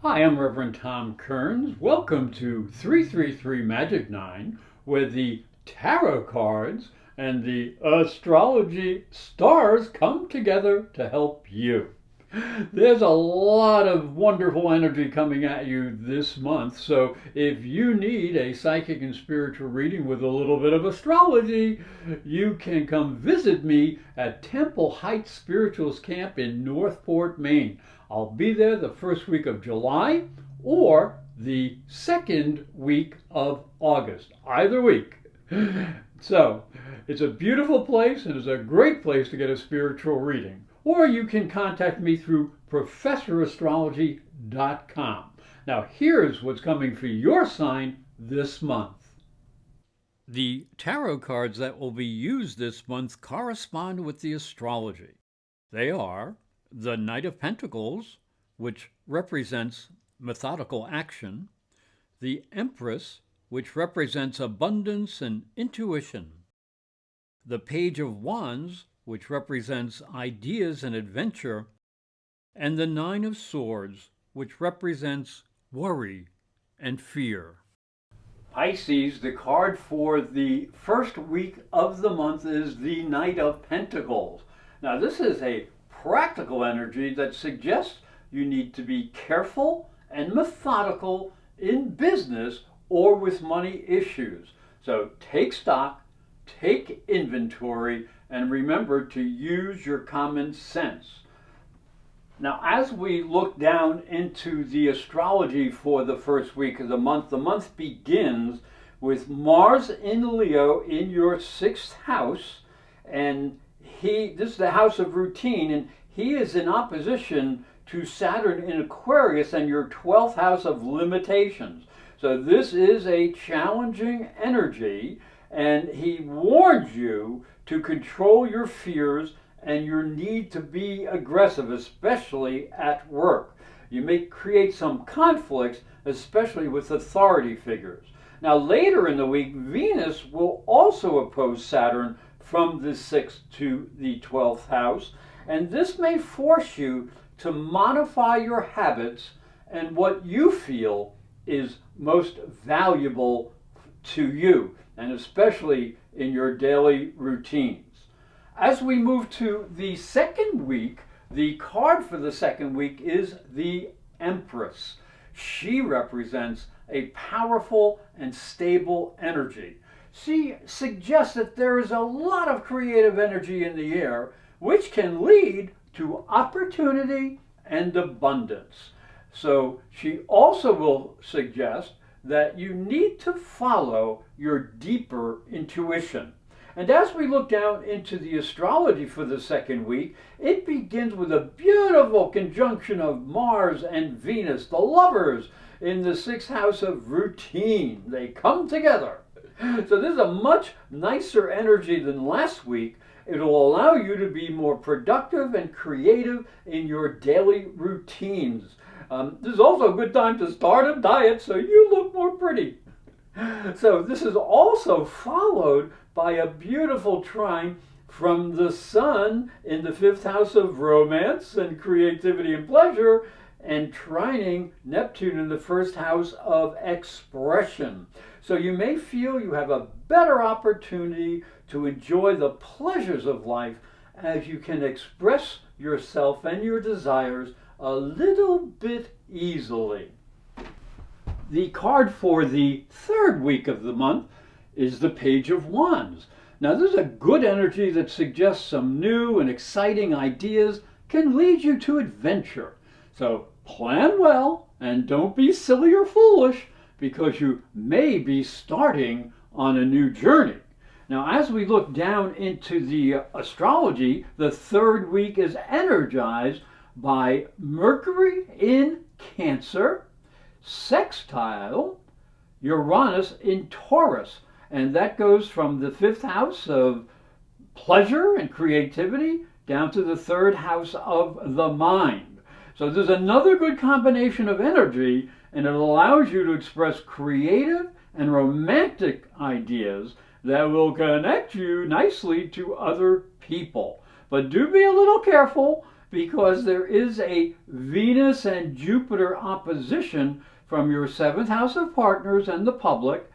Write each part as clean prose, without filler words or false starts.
Hi, I'm Reverend Tom Kearns. Welcome to 333 Magic 9, where the tarot cards and the astrology stars come together to help you. There's a lot of wonderful energy coming at you this month, so if you need a psychic and spiritual reading with a little bit of astrology, you can come visit me at Temple Heights Spirituals Camp in Northport, Maine. I'll be there the first week of July or the second week of August, either week. So, it's a beautiful place and it's a great place to get a spiritual reading. Or you can contact me through professorastrology.com. Now, here's what's coming for your sign this month. The tarot cards that will be used this month correspond with the astrology. They are the Knight of Pentacles, which represents methodical action, the Empress, which represents abundance and intuition, the Page of Wands, which represents ideas and adventure, and the Nine of Swords, which represents worry and fear. Pisces, the card for the first week of the month is the Knight of Pentacles. Now, this is a practical energy that suggests you need to be careful and methodical in business or with money issues. So take stock, take inventory, and remember to use your common sense. Now, as we look down into the astrology for the first week of the month begins with Mars in Leo in your sixth house, and this is the house of routine, and he is in opposition to Saturn in Aquarius and your 12th house of limitations. So this is a challenging energy, and he warns you to control your fears and your need to be aggressive, especially at work. You may create some conflicts, especially with authority figures. Now, later in the week, Venus will also oppose Saturn from the 6th to the 12th house, and this may force you to modify your habits and what you feel is most valuable to you, and especially in your daily routines. As we move to the second week, the card for the second week is the Empress. She represents a powerful and stable energy. She suggests that there is a lot of creative energy in the air, which can lead to opportunity and abundance. So she also will suggest that you need to follow your deeper intuition. And as we look down into the astrology for the second week, it begins with a beautiful conjunction of Mars and Venus, the lovers, in the sixth house of routine. They come together. So this is a much nicer energy than last week. It will allow you to be more productive and creative in your daily routines. This is also a good time to start a diet so you look more pretty. So this is also followed by a beautiful trine from the Sun in the fifth house of romance and creativity and pleasure, and trining Neptune in the first house of expression. So you may feel you have a better opportunity to enjoy the pleasures of life as you can express yourself and your desires a little bit easily. The card for the third week of the month is the Page of Wands. Now, this is a good energy that suggests some new and exciting ideas can lead you to adventure. So plan well and don't be silly or foolish, because you may be starting on a new journey. Now, as we look down into the astrology, the third week is energized by Mercury in Cancer, sextile Uranus in Taurus, and that goes from the fifth house of pleasure and creativity down to the third house of the mind. So there's another good combination of energy, and it allows you to express creative and romantic ideas that will connect you nicely to other people. But do be a little careful because there is a Venus and Jupiter opposition from your 7th house of partners and the public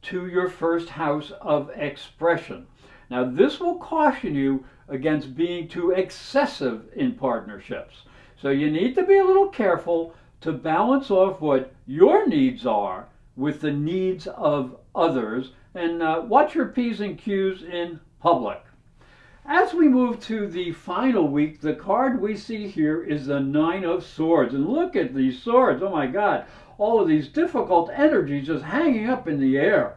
to your 1st house of expression. Now, this will caution you against being too excessive in partnerships. So you need to be a little careful to balance off what your needs are with the needs of others, and watch your P's and Q's in public. As we move to the final week, the card we see here is the 9 of Swords. And look at these swords. Oh my God. All of these difficult energies just hanging up in the air.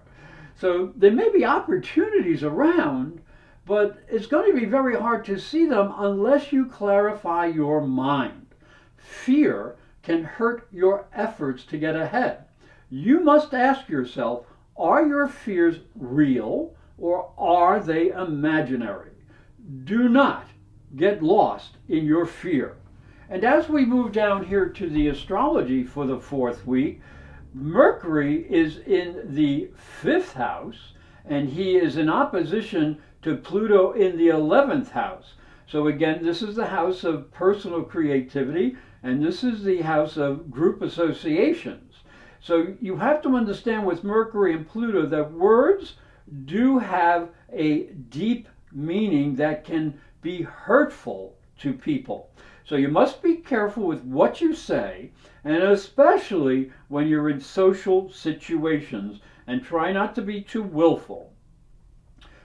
So there may be opportunities around, but it's going to be very hard to see them unless you clarify your mind. Fear can hurt your efforts to get ahead. You must ask yourself, are your fears real or are they imaginary? Do not get lost in your fear. And as we move down here to the astrology for the 4th week, Mercury is in the 5th house, and he is in opposition to Pluto in the 11th house. So again, this is the house of personal creativity, and this is the house of group associations. So you have to understand with Mercury and Pluto that words do have a deep meaning that can be hurtful to people. So you must be careful with what you say, and especially when you're in social situations, and try not to be too willful.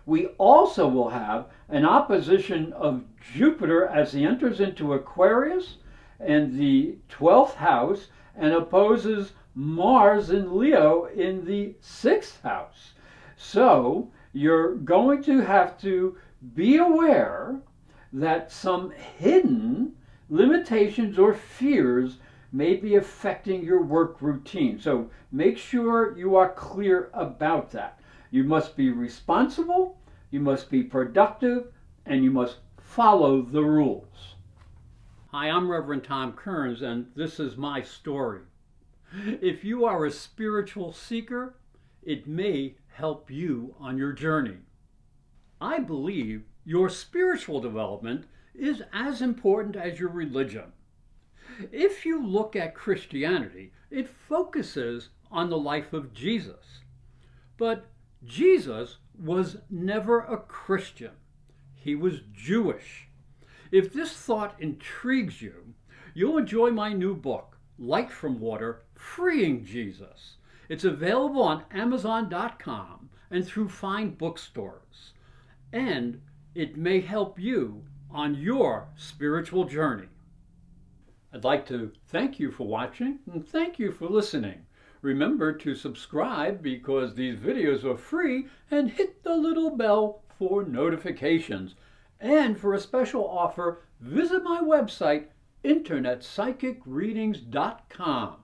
We also will have an opposition of Jupiter as he enters into Aquarius and the 12th house and opposes Mars in Leo in the 6th house. So you're going to have to be aware that some hidden limitations or fears may be affecting your work routine. So make sure you are clear about that. You must be responsible, you must be productive, and you must follow the rules. Hi, I'm Reverend Tom Kearns, and this is my story. If you are a spiritual seeker, it may help you on your journey. I believe your spiritual development is as important as your religion. If you look at Christianity, it focuses on the life of Jesus. But Jesus was never a Christian. He was Jewish. If this thought intrigues you, you'll enjoy my new book, Light from Water, Freeing Jesus. It's available on Amazon.com and through fine bookstores. And it may help you on your spiritual journey. I'd like to thank you for watching and thank you for listening. Remember to subscribe because these videos are free, and hit the little bell for notifications. And for a special offer, visit my website, internetpsychicreadings.com.